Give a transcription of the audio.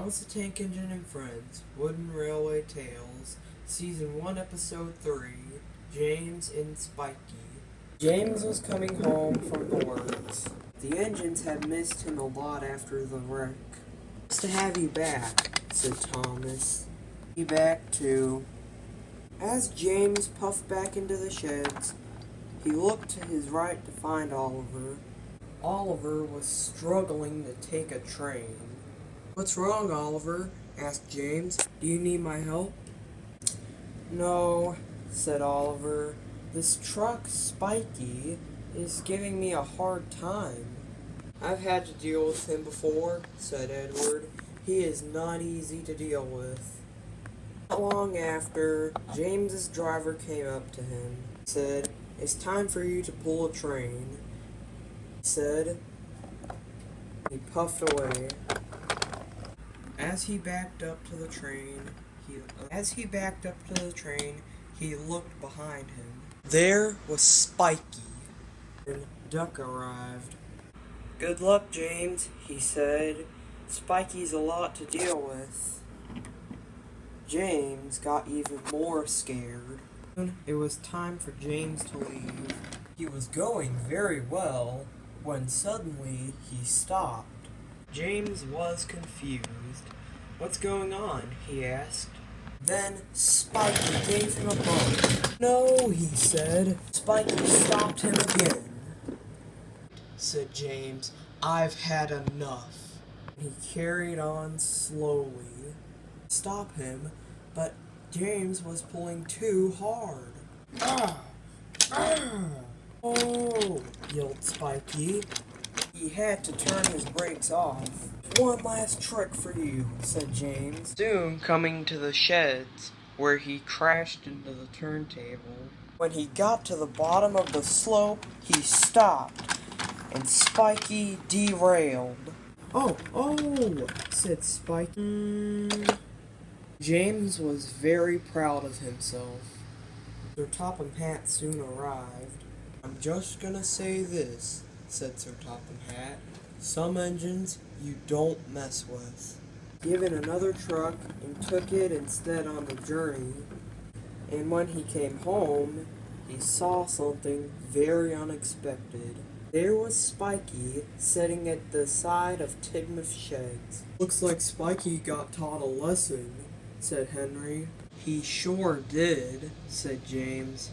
Thomas the Tank Engine and Friends, Wooden Railway Tales, Season 1, Episode 3, James and Spikey. James was coming home from the works. The engines had missed him a lot after the wreck. "Nice to have you back," said Thomas. "You back too." As James puffed back into the sheds, he looked to his right to find Oliver. Oliver was struggling to take a train. "What's wrong, Oliver?" asked James. "Do you need my help?" "No," said Oliver. "This truck, Spikey, is giving me a hard time." "I've had to deal with him before," said Edward. "He is not easy to deal with." Not long after, James's driver came up to him and said, "It's time for you to pull a train," he said. He puffed away. As he backed up to the train, he looked behind him. There was Spikey, and Duck arrived. "Good luck, James," he said. "Spikey's a lot to deal with." James got even more scared. It was time for James to leave. He was going very well when suddenly he stopped. James was confused. "What's going on?" he asked. Then Spikey gave him a bump. "No," he said. Spikey stopped him again. Said James, "I've had enough." He carried on slowly. Stop him, but James was pulling too hard. "Ah! Ah! Oh!" yelled Spikey. He had to turn his brakes off. "One last trick for you," said James, soon coming to the sheds, where he crashed into the turntable. When he got to the bottom of the slope, he stopped, and Spikey derailed. Oh, said Spikey. James was very proud of himself. Sir Topham Hatt soon arrived. "I'm just gonna say this," said Sir Topham Hatt. "Some engines you don't mess with." Given another truck and took it instead on the journey, and when he came home, he saw something very unexpected. There was Spikey sitting at the side of Tidmouth's sheds. "Looks like Spikey got taught a lesson," said Henry. "He sure did," said James.